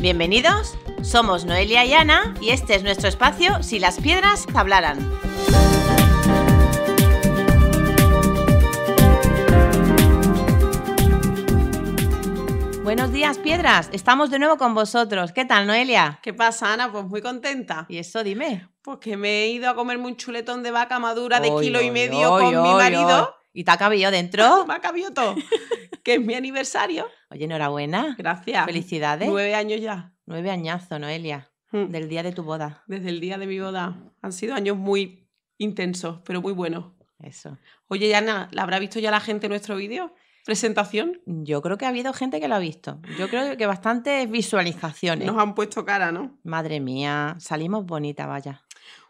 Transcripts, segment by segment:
Bienvenidos, somos Noelia y Ana y este es nuestro espacio Si las piedras hablaran. Buenos días, piedras. Estamos de nuevo con vosotros. ¿Qué tal, Noelia? ¿Qué pasa, Ana? Pues muy contenta. ¿Y eso, dime? Pues que me he ido a comerme un chuletón de vaca madura de kilo y medio con mi marido. ¿Y te ha cabido dentro? Me ha cabido todo. Que es mi aniversario. Oye, enhorabuena. Gracias. Felicidades. 9 años ya. 9 añazos, Noelia, del día de tu boda. Desde el día de mi boda. Han sido años muy intensos, pero muy buenos. Eso. Oye, Ana, ¿la habrá visto ya la gente nuestro vídeo? ¿Presentación? Yo creo que ha habido gente que lo ha visto. Yo creo que bastantes visualizaciones. Nos han puesto cara, ¿no? Madre mía, salimos bonitas, vaya.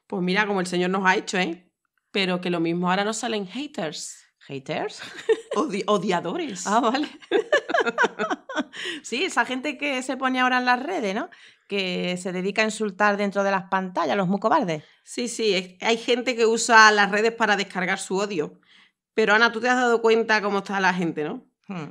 Pues mira, como el Señor nos ha hecho, ¿eh? Pero que lo mismo ahora nos salen haters. ¿Haters? Odiadores. Ah, vale. Sí, esa gente que se pone ahora en las redes, ¿no? Que se dedica a insultar dentro de las pantallas, los muy cobardes. Sí, hay gente que usa las redes para descargar su odio. Pero Ana, tú te has dado cuenta cómo está la gente, ¿no?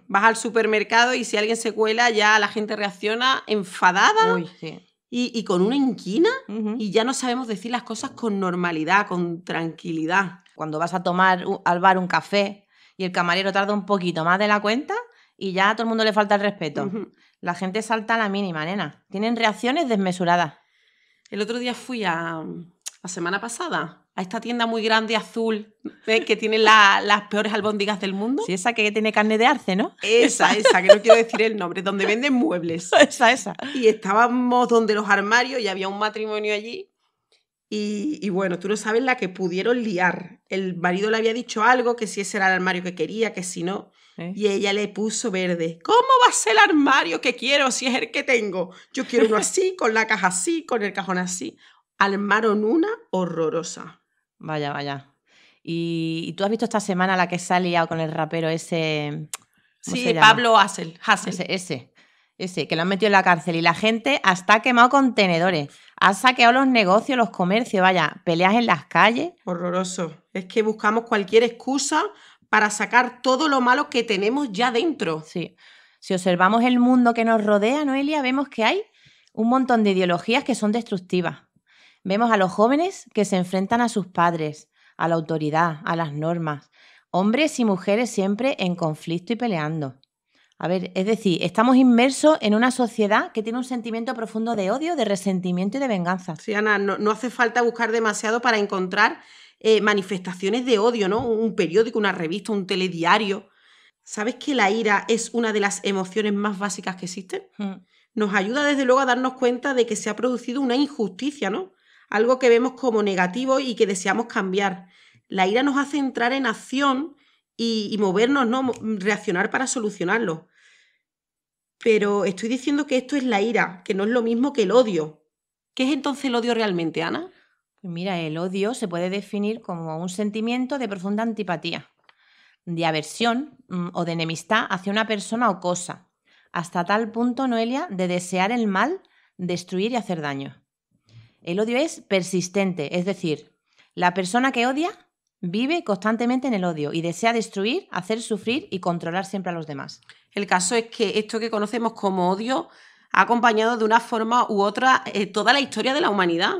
Vas al supermercado y si alguien se cuela ya la gente reacciona enfadada. Uy, sí. Y con una inquina y ya no sabemos decir las cosas con normalidad, con tranquilidad. Cuando vas a tomar al bar un café y el camarero tarda un poquito más de la cuenta y ya a todo el mundo le falta el respeto. La gente salta a la mínima, nena. Tienen reacciones desmesuradas. El otro día fui la semana pasada a esta tienda muy grande azul que tiene las peores albóndigas del mundo. Sí, esa que tiene carne de arce, ¿no? Esa, que no quiero decir el nombre, donde venden muebles. Esa. Y estábamos donde los armarios y había un matrimonio allí. Y bueno, tú no sabes la que pudieron liar. El marido le había dicho algo, que si ese era el armario que quería, que si no. Y ella le puso verde. ¿Cómo va a ser el armario que quiero si es el que tengo? Yo quiero uno así, con la caja así, con el cajón así. Armaron una horrorosa. Vaya. ¿Y tú has visto esta semana la que se ha liado con el rapero ese? Sí, Pablo Hasél. Ese, que lo han metido en la cárcel y la gente hasta ha quemado contenedores. Ha saqueado los negocios, los comercios, vaya, peleas en las calles. Horroroso. Es que buscamos cualquier excusa para sacar todo lo malo que tenemos ya dentro. Sí. Si observamos el mundo que nos rodea, Noelia, vemos que hay un montón de ideologías que son destructivas. Vemos a los jóvenes que se enfrentan a sus padres, a la autoridad, a las normas. Hombres y mujeres siempre en conflicto y peleando. A ver, es decir, estamos inmersos en una sociedad que tiene un sentimiento profundo de odio, de resentimiento y de venganza. Sí, Ana, no hace falta buscar demasiado para encontrar manifestaciones de odio, ¿no? Un periódico, una revista, un telediario. ¿Sabes que la ira es una de las emociones más básicas que existen? Nos ayuda desde luego a darnos cuenta de que se ha producido una injusticia, ¿no? Algo que vemos como negativo y que deseamos cambiar. La ira nos hace entrar en acción y movernos, ¿no? Reaccionar para solucionarlo. Pero estoy diciendo que esto es la ira, que no es lo mismo que el odio. ¿Qué es entonces el odio realmente, Ana? Pues mira, el odio se puede definir como un sentimiento de profunda antipatía, de aversión o de enemistad hacia una persona o cosa, hasta tal punto, Noelia, de desear el mal, destruir y hacer daño. El odio es persistente, es decir, la persona que odia vive constantemente en el odio y desea destruir, hacer sufrir y controlar siempre a los demás. El caso es que esto que conocemos como odio ha acompañado de una forma u otra toda la historia de la humanidad,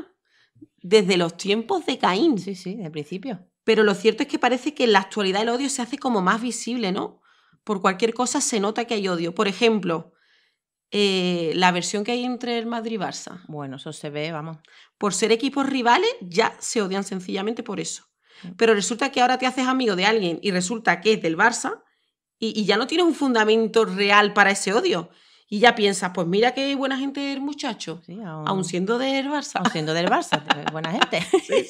desde los tiempos de Caín. Sí, de principio. Pero lo cierto es que parece que en la actualidad el odio se hace como más visible, ¿no? Por cualquier cosa se nota que hay odio. Por ejemplo, la versión que hay entre el Madrid y Barça. Bueno, eso se ve, vamos. Por ser equipos rivales ya se odian sencillamente por eso. Pero resulta que ahora te haces amigo de alguien y resulta que es del Barça y ya no tienes un fundamento real para ese odio. Y ya piensas, pues mira qué buena gente el muchacho, sí, aún siendo del Barça. Aún siendo del Barça, buena gente. Sí.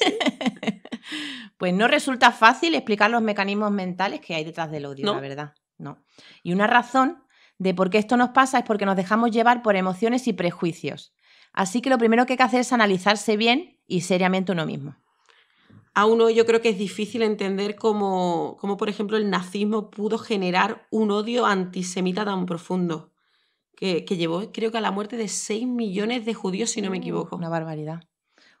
Pues no resulta fácil explicar los mecanismos mentales que hay detrás del odio, ¿No? La verdad. No. Y una razón de por qué esto nos pasa es porque nos dejamos llevar por emociones y prejuicios. Así que lo primero que hay que hacer es analizarse bien y seriamente uno mismo. A uno yo creo que es difícil entender cómo, por ejemplo, el nazismo pudo generar un odio antisemita tan profundo, que llevó, creo que a la muerte de 6 millones de judíos, si no me equivoco. Una barbaridad.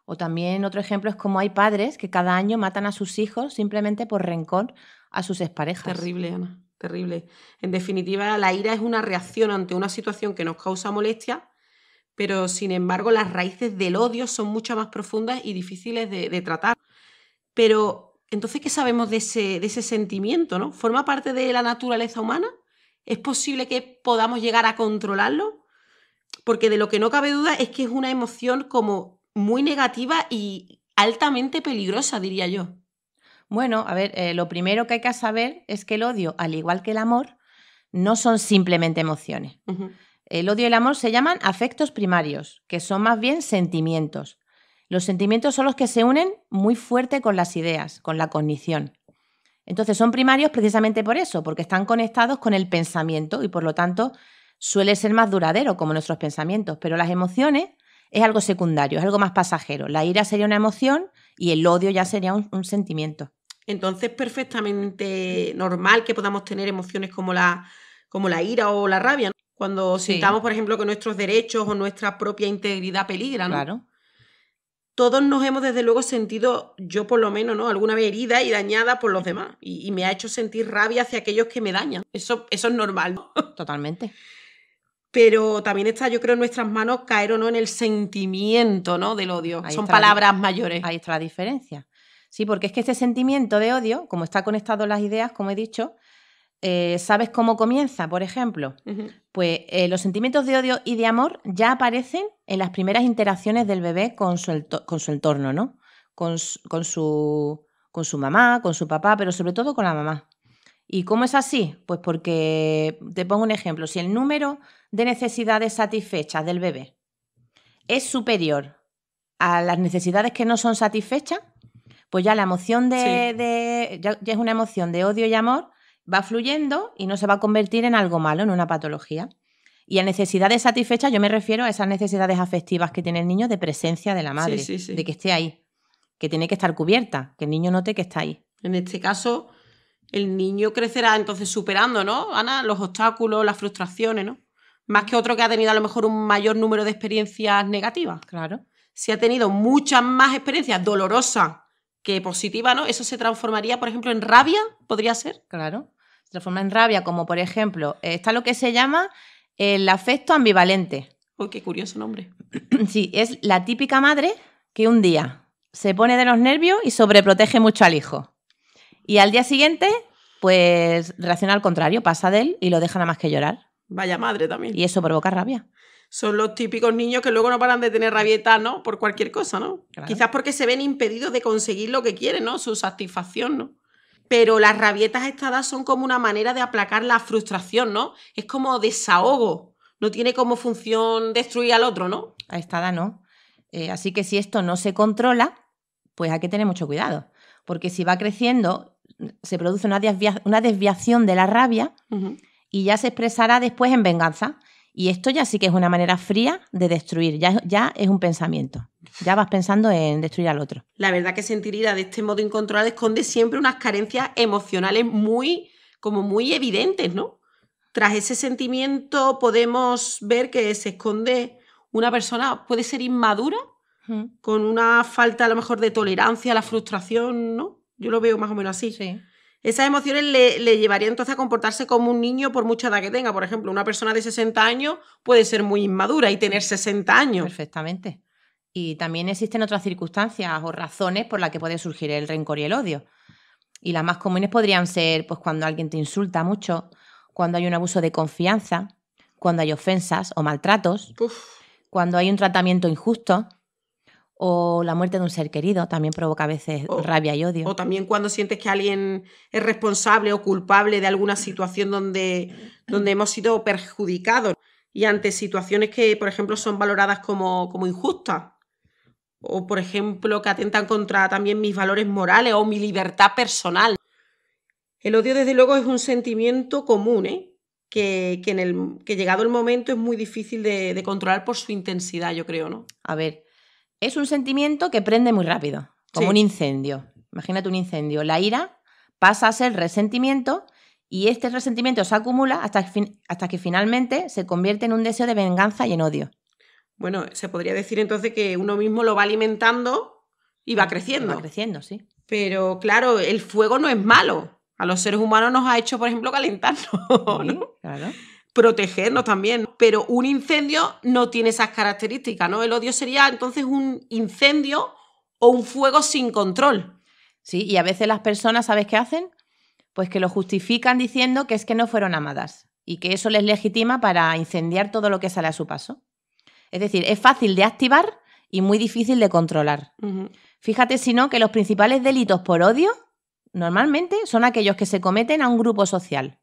O también otro ejemplo es como hay padres que cada año matan a sus hijos simplemente por rencor a sus exparejas. Terrible, Ana, terrible. En definitiva, la ira es una reacción ante una situación que nos causa molestia, pero sin embargo las raíces del odio son mucho más profundas y difíciles de tratar. Pero, entonces, ¿qué sabemos de ese sentimiento, ¿no? ¿Forma parte de la naturaleza humana? ¿Es posible que podamos llegar a controlarlo? Porque de lo que no cabe duda es que es una emoción como muy negativa y altamente peligrosa, diría yo. Bueno, a ver, lo primero que hay que saber es que el odio, al igual que el amor, no son simplemente emociones. Ujú. El odio y el amor se llaman afectos primarios, que son más bien sentimientos. Los sentimientos son los que se unen muy fuerte con las ideas, con la cognición. Entonces son primarios precisamente por eso, porque están conectados con el pensamiento y por lo tanto suele ser más duradero como nuestros pensamientos. Pero las emociones es algo secundario, es algo más pasajero. La ira sería una emoción y el odio ya sería un sentimiento. Entonces, perfectamente normal que podamos tener emociones como la ira o la rabia, ¿no? Cuando Sí. sintamos, por ejemplo, que nuestros derechos o nuestra propia integridad peligran, ¿no? Claro. Todos nos hemos, desde luego, sentido, yo por lo menos, ¿no? Alguna vez herida y dañada por los demás. Y me ha hecho sentir rabia hacia aquellos que me dañan. Eso es normal, ¿no? Totalmente. Pero también está, yo creo, en nuestras manos caer o no en el sentimiento, ¿no? Del odio. Ahí Son está la palabras mayores. Ahí está la diferencia. Sí, porque es que este sentimiento de odio, como está conectado a las ideas, como he dicho, ¿sabes cómo comienza, por ejemplo? Ujú. Pues los sentimientos de odio y de amor ya aparecen en las primeras interacciones del bebé con su entorno, ¿no? Con su mamá, con su papá, pero sobre todo con la mamá. ¿Y cómo es así? Pues porque, te pongo un ejemplo, si el número de necesidades satisfechas del bebé es superior a las necesidades que no son satisfechas, pues ya la emoción ya es una emoción de odio y amor, va fluyendo y no se va a convertir en algo malo, en una patología. Y a necesidades satisfechas yo me refiero a esas necesidades afectivas que tiene el niño de presencia de la madre, Sí. de que esté ahí, que tiene que estar cubierta, que el niño note que está ahí. En este caso, el niño crecerá entonces superando, ¿no, Ana? Los obstáculos, las frustraciones, ¿no? Más que otro que ha tenido a lo mejor un mayor número de experiencias negativas. Claro. Si ha tenido muchas más experiencias dolorosas que positivas, ¿no? Eso se transformaría, por ejemplo, en rabia, ¿podría ser? Claro. Se transforma en rabia, como por ejemplo, está lo que se llama el afecto ambivalente. Uy, qué curioso nombre. Sí, es la típica madre que un día se pone de los nervios y sobreprotege mucho al hijo. Y al día siguiente, pues reacciona al contrario, pasa de él y lo deja nada más que llorar. Vaya madre también. Y eso provoca rabia. Son los típicos niños que luego no paran de tener rabietas, ¿no? Por cualquier cosa, ¿no? Claro. Quizás porque se ven impedidos de conseguir lo que quieren, ¿no? Su satisfacción, ¿no? Pero las rabietas a esta edad son como una manera de aplacar la frustración, ¿no? Es como desahogo. No tiene como función destruir al otro, ¿no? A esta edad no. Así que si esto no se controla, pues hay que tener mucho cuidado. Porque si va creciendo, se produce una desviación de la rabia Ujú. y ya se expresará después en venganza. Y esto ya sí que es una manera fría de destruir, ya es un pensamiento. Ya vas pensando en destruir al otro. La verdad que sentir ira de este modo incontrolado esconde siempre unas carencias emocionales muy evidentes, ¿no? Tras ese sentimiento podemos ver que se esconde una persona, puede ser inmadura, con una falta a lo mejor de tolerancia a la frustración, ¿no? Yo lo veo más o menos así. Sí. Esas emociones le llevarían entonces a comportarse como un niño por mucha edad que tenga. Por ejemplo, una persona de 60 años puede ser muy inmadura y tener 60 años. Perfectamente. Y también existen otras circunstancias o razones por las que puede surgir el rencor y el odio. Y las más comunes podrían ser pues, cuando alguien te insulta mucho, cuando hay un abuso de confianza, cuando hay ofensas o maltratos, cuando hay un tratamiento injusto o la muerte de un ser querido, también provoca a veces rabia y odio. O también cuando sientes que alguien es responsable o culpable de alguna situación donde hemos sido perjudicados y ante situaciones que, por ejemplo, son valoradas como injustas. O, por ejemplo, que atentan contra también mis valores morales o mi libertad personal. El odio, desde luego, es un sentimiento común, ¿eh? Que llegado el momento es muy difícil de controlar por su intensidad, yo creo, ¿no? A ver, es un sentimiento que prende muy rápido, como Sí. un incendio. Imagínate un incendio. La ira pasa a ser resentimiento y este resentimiento se acumula hasta que finalmente se convierte en un deseo de venganza y en odio. Bueno, se podría decir entonces que uno mismo lo va alimentando y va creciendo. Va creciendo, sí. Pero claro, el fuego no es malo. A los seres humanos nos ha hecho, por ejemplo, calentarnos, Sí, ¿no? claro. protegernos también. Pero un incendio no tiene esas características, ¿no? El odio sería entonces un incendio o un fuego sin control. Sí, y a veces las personas, ¿sabes qué hacen? Pues que lo justifican diciendo que es que no fueron amadas y que eso les legitima para incendiar todo lo que sale a su paso. Es decir, es fácil de activar y muy difícil de controlar. Fíjate, si no, que los principales delitos por odio normalmente son aquellos que se cometen a un grupo social.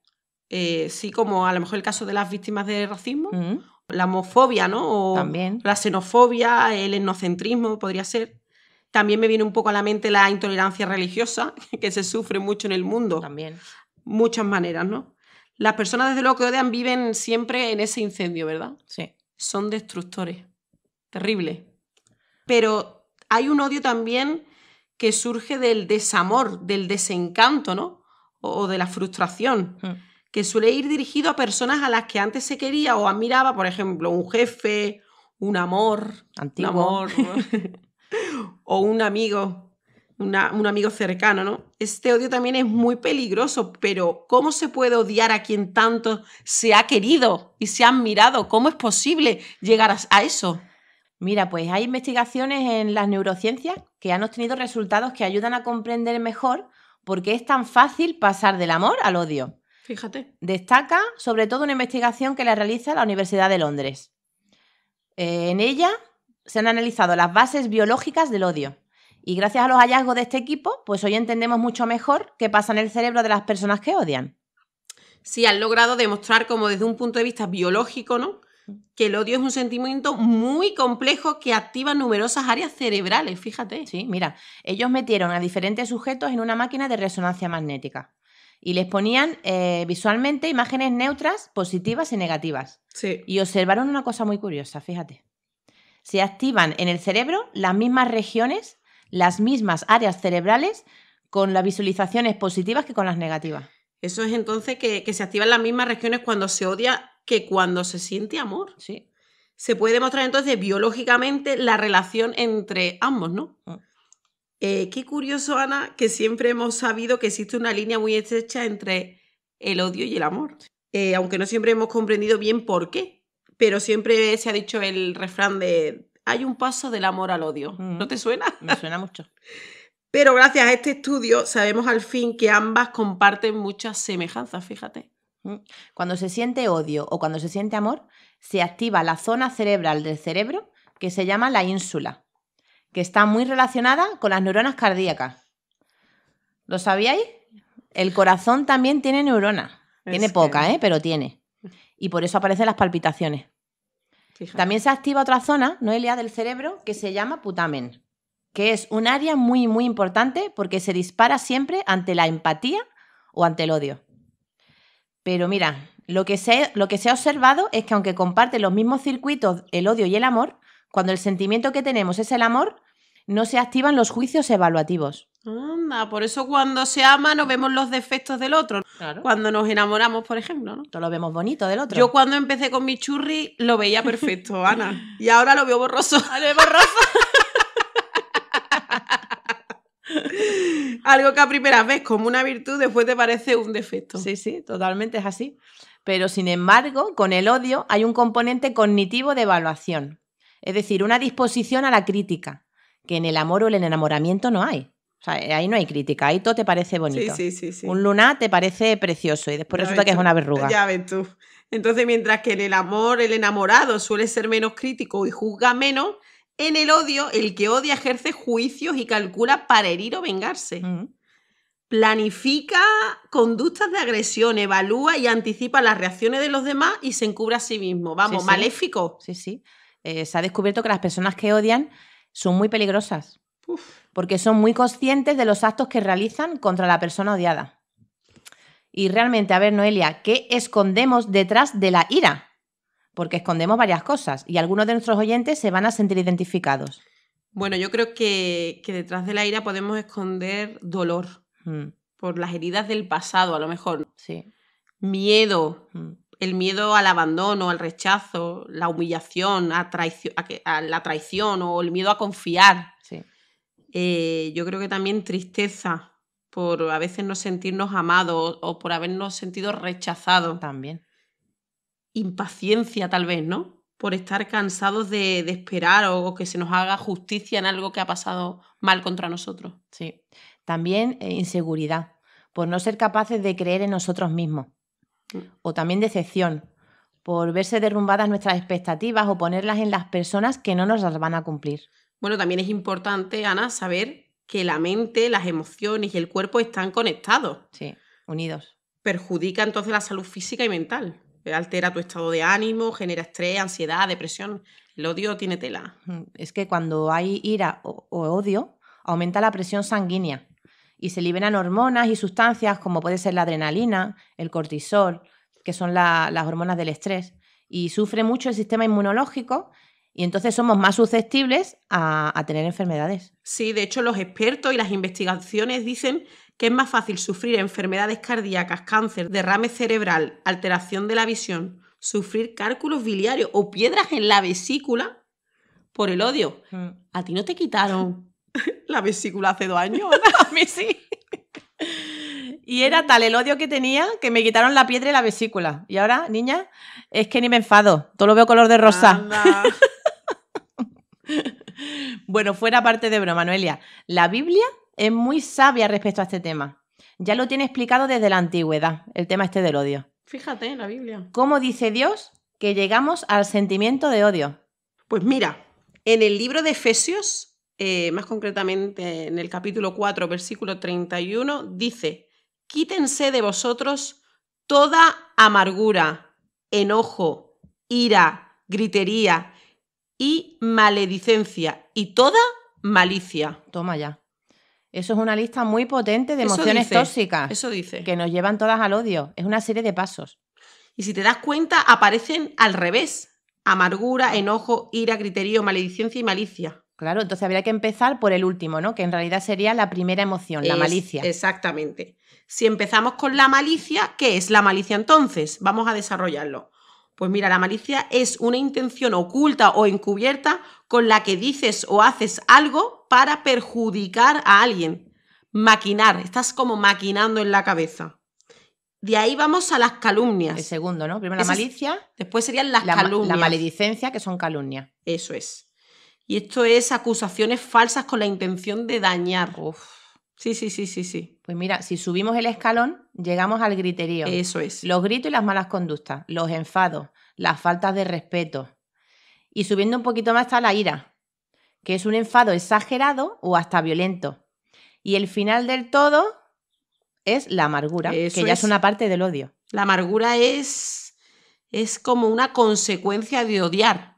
Sí, como a lo mejor el caso de las víctimas de racismo, la homofobia, ¿no? O también. La xenofobia, el etnocentrismo, podría ser. También me viene un poco a la mente la intolerancia religiosa, que se sufre mucho en el mundo. También. Muchas maneras, ¿no? Las personas, desde luego, que odian viven siempre en ese incendio, ¿verdad? Sí. Son destructores. Terrible. Pero hay un odio también que surge del desamor, del desencanto, ¿no? O de la frustración, que suele ir dirigido a personas a las que antes se quería o admiraba, por ejemplo, un jefe, un amor antiguo, o un amigo cercano, ¿no? Este odio también es muy peligroso, pero ¿cómo se puede odiar a quien tanto se ha querido y se ha admirado? ¿Cómo es posible llegar a eso? Mira, pues hay investigaciones en las neurociencias que han obtenido resultados que ayudan a comprender mejor por qué es tan fácil pasar del amor al odio. Fíjate. Destaca sobre todo una investigación que la realiza la Universidad de Londres. En ella se han analizado las bases biológicas del odio. Y gracias a los hallazgos de este equipo, pues hoy entendemos mucho mejor qué pasa en el cerebro de las personas que odian. Sí, han logrado demostrar como desde un punto de vista biológico, ¿no?, que el odio es un sentimiento muy complejo que activa numerosas áreas cerebrales, fíjate. Sí, mira, ellos metieron a diferentes sujetos en una máquina de resonancia magnética y les ponían visualmente imágenes neutras, positivas y negativas. Sí. Y observaron una cosa muy curiosa, fíjate. Se activan en el cerebro las mismas regiones, las mismas áreas cerebrales con las visualizaciones positivas que con las negativas. Eso es entonces que se activan las mismas regiones cuando se odia que cuando se siente amor. Sí. Se puede demostrar entonces biológicamente la relación entre ambos, ¿no? Qué curioso, Ana, que siempre hemos sabido que existe una línea muy estrecha entre el odio y el amor. Aunque no siempre hemos comprendido bien por qué, pero siempre se ha dicho el refrán de hay un paso del amor al odio. ¿No te suena? Me suena mucho. Pero gracias a este estudio sabemos al fin que ambas comparten muchas semejanzas, fíjate. Cuando se siente odio o cuando se siente amor, se activa la zona cerebral del cerebro que se llama la ínsula, que está muy relacionada con las neuronas cardíacas. ¿Lo sabíais? El corazón también tiene neuronas. Tiene pocas, pero tiene. Y por eso aparecen las palpitaciones. Fíjate. También se activa otra zona, Noelia, del cerebro que se llama putamen, que es un área muy, muy importante porque se dispara siempre ante la empatía o ante el odio. Pero mira, lo que se ha observado es que aunque comparten los mismos circuitos el odio y el amor, cuando el sentimiento que tenemos es el amor, no se activan los juicios evaluativos. Anda, por eso cuando se ama no vemos los defectos del otro. Claro. Cuando nos enamoramos, por ejemplo, ¿no? Todo lo vemos bonito del otro. Yo cuando empecé con mi churri lo veía perfecto, Ana. Y ahora lo veo borroso. ¿Lo veo borroso? Algo que a primera vez como una virtud, después te parece un defecto. Sí, sí, totalmente es así. Pero sin embargo, con el odio hay un componente cognitivo de evaluación. Es decir, una disposición a la crítica, que en el amor o el enamoramiento no hay. O sea, ahí no hay crítica, ahí todo te parece bonito. Sí. Un lunar te parece precioso y después resulta que es una verruga. Ya ves tú. Entonces, mientras que en el amor el enamorado suele ser menos crítico y juzga menos, en el odio el que odia ejerce juicios y calcula para herir o vengarse. Planifica conductas de agresión, evalúa y anticipa las reacciones de los demás y se encubre a sí mismo. Vamos, Sí. maléfico. Sí. Se ha descubierto que las personas que odian son muy peligrosas. Porque son muy conscientes de los actos que realizan contra la persona odiada. Y realmente, a ver, Noelia, ¿qué escondemos detrás de la ira? Porque escondemos varias cosas y algunos de nuestros oyentes se van a sentir identificados. Bueno, yo creo que detrás de la ira podemos esconder dolor por las heridas del pasado, a lo mejor. Sí. Miedo, el miedo al abandono, al rechazo, la humillación, a la traición o el miedo a confiar. Sí. Yo creo que también tristeza por a veces no sentirnos amados o por habernos sentido rechazados. También. impaciencia tal vez, ¿no? Por estar cansados de esperar o que se nos haga justicia en algo que ha pasado mal contra nosotros. Sí. También inseguridad, por no ser capaces de creer en nosotros mismos. O también decepción, por verse derrumbadas nuestras expectativas o ponerlas en las personas que no nos las van a cumplir. Bueno, también es importante, Ana, saber que la mente, las emociones y el cuerpo están conectados. Sí, unidos. Perjudica entonces la salud física y mental. Altera tu estado de ánimo, genera estrés, ansiedad, depresión. El odio tiene tela. Es que cuando hay ira o odio, aumenta la presión sanguínea y se liberan hormonas y sustancias como puede ser la adrenalina, el cortisol, que son las hormonas del estrés, y sufre mucho el sistema inmunológico y entonces somos más susceptibles a tener enfermedades. Sí, de hecho los expertos y las investigaciones dicen que es más fácil sufrir enfermedades cardíacas, cáncer, derrame cerebral, alteración de la visión, sufrir cálculos biliarios o piedras en la vesícula por el odio. ¿A ti no te quitaron la vesícula hace 2 años? A mí sí. Y era tal el odio que tenía que me quitaron la piedra y la vesícula. Y ahora, niña, es que ni me enfado. Todo lo veo color de rosa. Anda. Bueno, fuera parte de broma, Noelia. La Biblia es muy sabia respecto a este tema. Ya lo tiene explicado desde la antigüedad, el tema este del odio. Fíjate en la Biblia. ¿Cómo dice Dios que llegamos al sentimiento de odio? Pues mira, en el libro de Efesios, más concretamente en el capítulo 4, versículo 31, dice: quítense de vosotros toda amargura, enojo, ira, gritería y maledicencia y toda malicia. Toma ya. Eso es una lista muy potente de Eso emociones dice, tóxicas Eso dice. que nos llevan todas al odio. Es una serie de pasos. Y si te das cuenta, aparecen al revés. Amargura, enojo, ira, griterío, maledicencia y malicia. Claro, entonces habría que empezar por el último, ¿no? Que en realidad sería la primera emoción, la malicia. Exactamente. Si empezamos con la malicia, ¿qué es la malicia entonces? Vamos a desarrollarlo. Pues mira, la malicia es una intención oculta o encubierta con la que dices o haces algo para perjudicar a alguien. Maquinar, estás como maquinando en la cabeza. De ahí vamos a las calumnias. El segundo, ¿no? Primero la malicia. Después serían las calumnias. La maledicencia, que son calumnias. Eso es. Y esto es acusaciones falsas con la intención de dañar. Uf. Sí. Pues mira, si subimos el escalón, llegamos al griterío. Eso es. Los gritos y las malas conductas, los enfados, las faltas de respeto. Y subiendo un poquito más está la ira, que es un enfado exagerado o hasta violento. Y el final del todo es la amargura, que ya es una parte del odio. La amargura es como una consecuencia de odiar.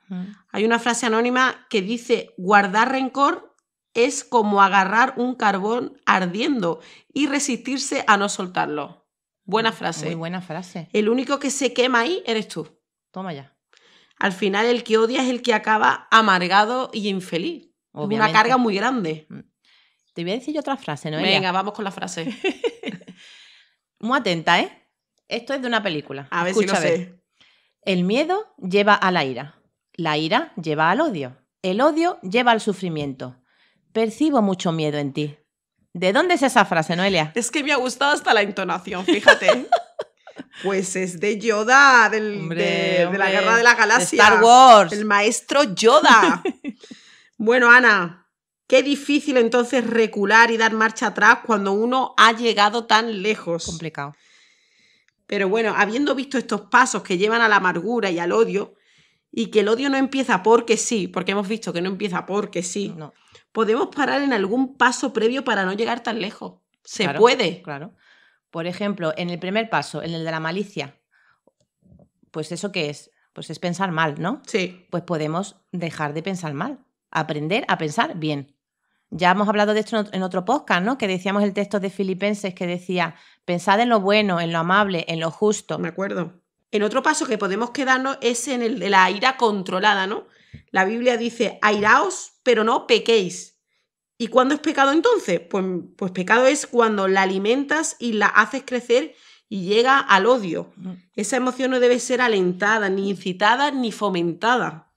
Hay una frase anónima que dice: guardar rencor es como agarrar un carbón ardiendo y resistirse a no soltarlo. Buena frase. Muy buena frase. El único que se quema ahí eres tú. Toma ya. Al final el que odia es el que acaba amargado y infeliz. Obviamente. Es una carga muy grande. Te voy a decir yo otra frase, ¿no? Venga, vamos con la frase. Muy atenta, ¿eh? Esto es de una película. A ver si lo sé. El miedo lleva a la ira. La ira lleva al odio. El odio lleva al sufrimiento. Percibo mucho miedo en ti. ¿De dónde es esa frase, Noelia? Es que me ha gustado hasta la entonación, fíjate. Pues es de Yoda, de la Guerra de la Galaxia. Star Wars. El maestro Yoda. Bueno, Ana, qué difícil entonces recular y dar marcha atrás cuando uno ha llegado tan lejos. Complicado. Pero bueno, habiendo visto estos pasos que llevan a la amargura y al odio, y que el odio no empieza porque sí, porque hemos visto que no empieza porque sí, no. Podemos parar en algún paso previo para no llegar tan lejos. Se Claro, puede. Claro. Por ejemplo, en el primer paso, en el de la malicia, pues ¿eso qué es? Pues es pensar mal, ¿no? Sí. Pues podemos dejar de pensar mal, aprender a pensar bien. Ya hemos hablado de esto en otro podcast, ¿no? Que decíamos el texto de Filipenses que decía: pensad en lo bueno, en lo amable, en lo justo. Me acuerdo. En otro paso que podemos quedarnos es en el de la ira controlada, ¿no? La Biblia dice: airaos, pero no pequéis. ¿Y cuándo es pecado entonces? Pues pecado es cuando la alimentas y la haces crecer y llega al odio. Esa emoción no debe ser alentada, ni incitada, ni fomentada.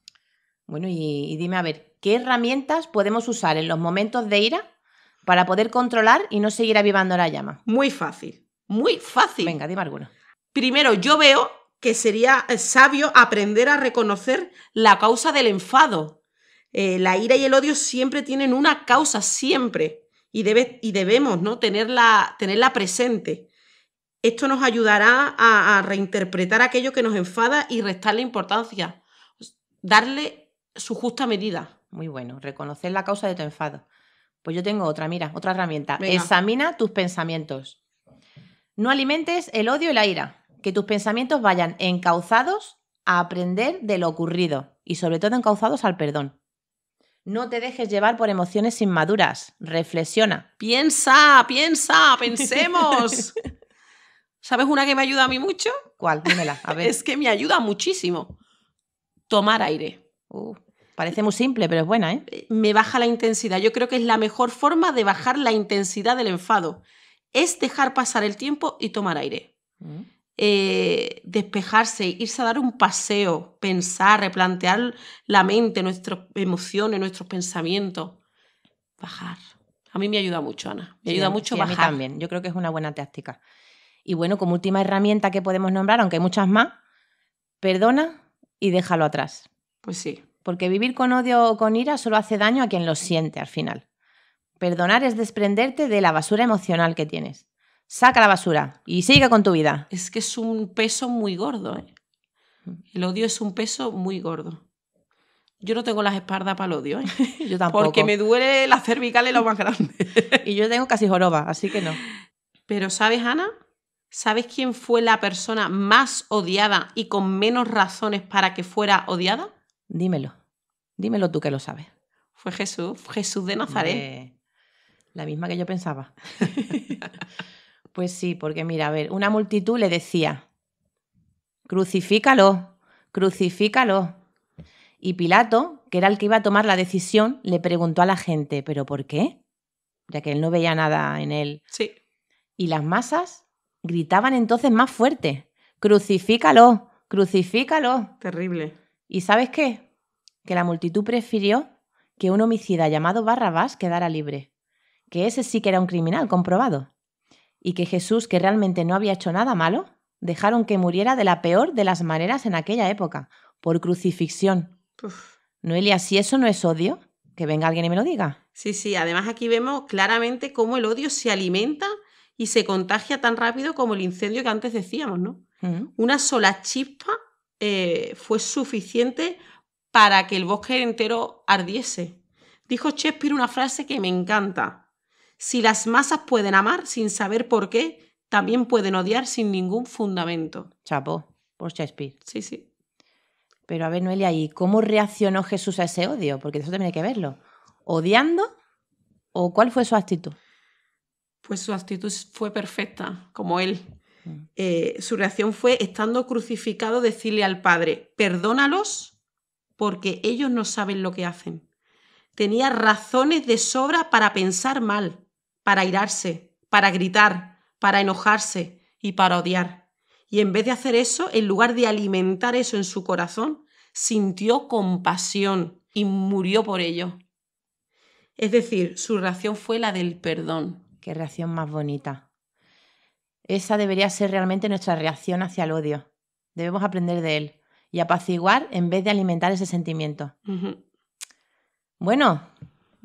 Bueno, y dime, a ver, ¿qué herramientas podemos usar en los momentos de ira para poder controlar y no seguir avivando la llama? Muy fácil, muy fácil. Venga, dime alguno. Primero, yo veo que sería sabio aprender a reconocer la causa del enfado. La ira y el odio siempre tienen una causa, siempre, y debemos, ¿no? tenerla presente. Esto nos ayudará a reinterpretar aquello que nos enfada y restarle importancia, darle su justa medida. Muy bueno, reconocer la causa de tu enfado. Pues yo tengo otra, mira, otra herramienta. Venga. Examina tus pensamientos. No alimentes el odio y la ira. Que tus pensamientos vayan encauzados a aprender de lo ocurrido y sobre todo encauzados al perdón. No te dejes llevar por emociones inmaduras. Reflexiona. Piensa, pensemos. ¿Sabes una que me ayuda a mí mucho? ¿Cuál? Dímela, a ver. Es que me ayuda muchísimo. Tomar aire. Parece muy simple, pero es buena, ¿eh? Me baja la intensidad. Yo creo que es la mejor forma de bajar la intensidad del enfado. Es dejar pasar el tiempo y tomar aire. Despejarse, irse a dar un paseo, pensar, replantear la mente, nuestras emociones, nuestros pensamientos. Bajar. A mí me ayuda mucho, Ana. Me ayuda mucho bajar. A mí también. Yo creo que es una buena táctica. Y bueno, como última herramienta que podemos nombrar, aunque hay muchas más, perdona y déjalo atrás. Pues sí. Porque vivir con odio o con ira solo hace daño a quien lo siente al final. Perdonar es desprenderte de la basura emocional que tienes. Saca la basura y sigue con tu vida. Es que es un peso muy gordo, ¿eh? El odio es un peso muy gordo. Yo no tengo las espaldas para el odio, ¿eh? Yo tampoco. Porque me duele la cervical y lo más grande. Y yo tengo casi joroba, así que no. Pero ¿sabes, Ana? ¿Sabes quién fue la persona más odiada y con menos razones para que fuera odiada? Dímelo. Dímelo tú que lo sabes. Fue Jesús de Nazaret. La misma que yo pensaba. Pues sí, porque mira, a ver, una multitud le decía, crucifícalo, crucifícalo. Y Pilato, que era el que iba a tomar la decisión, le preguntó a la gente, ¿pero por qué? Ya que él no veía nada en él. Sí. Y las masas gritaban entonces más fuerte, crucifícalo, crucifícalo. Terrible. ¿Y sabes qué? Que la multitud prefirió que un homicida llamado Barrabás quedara libre, que ese sí que era un criminal comprobado, y que Jesús, que realmente no había hecho nada malo, dejaron que muriera de la peor de las maneras en aquella época, por crucifixión. Uf. Noelia, si eso no es odio, que venga alguien y me lo diga. Sí, además aquí vemos claramente cómo el odio se alimenta y se contagia tan rápido como el incendio que antes decíamos, ¿no? Una sola chispa fue suficiente para que el bosque entero ardiese. Dijo Shakespeare una frase que me encanta. Si las masas pueden amar sin saber por qué, también pueden odiar sin ningún fundamento. Chapó, por Shakespeare. Sí. Pero a ver, Noelia, ¿y cómo reaccionó Jesús a ese odio? Porque eso también hay que verlo. ¿Odiando? ¿O cuál fue su actitud? Pues su actitud fue perfecta, como él. Su reacción fue, estando crucificado, decirle al Padre, perdónalos porque ellos no saben lo que hacen. Tenía razones de sobra para pensar mal, para airarse, para gritar, para enojarse y para odiar. Y en vez de hacer eso, en lugar de alimentar eso en su corazón, sintió compasión y murió por ello. Es decir, su reacción fue la del perdón. Qué reacción más bonita. Esa debería ser realmente nuestra reacción hacia el odio. Debemos aprender de él y apaciguar en vez de alimentar ese sentimiento. Bueno,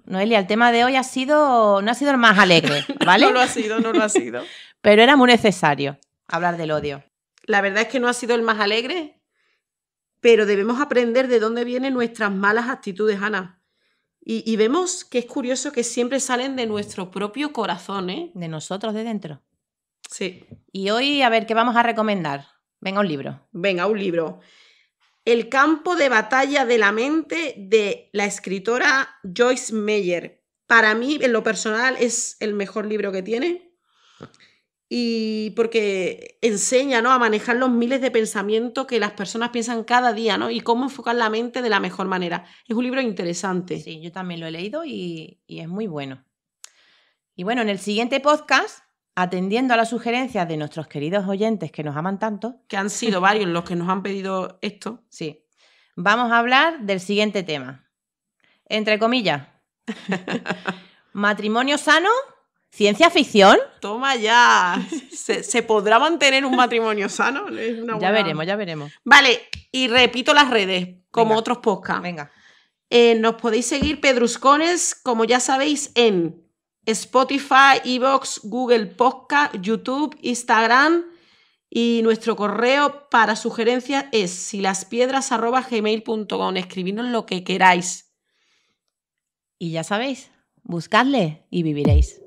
Noelia, el tema de hoy no ha sido el más alegre, ¿vale? No lo ha sido. Pero era muy necesario hablar del odio. La verdad es que no ha sido el más alegre, pero debemos aprender de dónde vienen nuestras malas actitudes, Ana. Y vemos que es curioso que siempre salen de nuestro propio corazón, ¿eh? De nosotros, de dentro. Sí. Y hoy, a ver, ¿qué vamos a recomendar? Venga, un libro. Venga, un libro. El campo de batalla de la mente, de la escritora Joyce Meyer. Para mí, en lo personal, es el mejor libro que tiene. Y porque enseña, ¿no?, a manejar los miles de pensamientos que las personas piensan cada día, ¿no? Y cómo enfocar la mente de la mejor manera. Es un libro interesante. Sí, yo también lo he leído y es muy bueno. Y bueno, en el siguiente podcast, atendiendo a las sugerencias de nuestros queridos oyentes que nos aman tanto, que han sido varios los que nos han pedido esto. Sí. Vamos a hablar del siguiente tema. Entre comillas. Matrimonio sano, ¿Ciencia ficción? Toma ya. ¿Se podrá mantener un matrimonio sano? Es una Ya buena- veremos, ya veremos. Vale, y repito las redes, como Venga. otros podcasts. Venga. Nos podéis seguir, Pedruscones, como ya sabéis, en Spotify, Evox, Google Podcast, YouTube, Instagram, y nuestro correo para sugerencias es silaspiedras@gmail.com. Escribidnos lo que queráis. Y ya sabéis, buscadle y viviréis.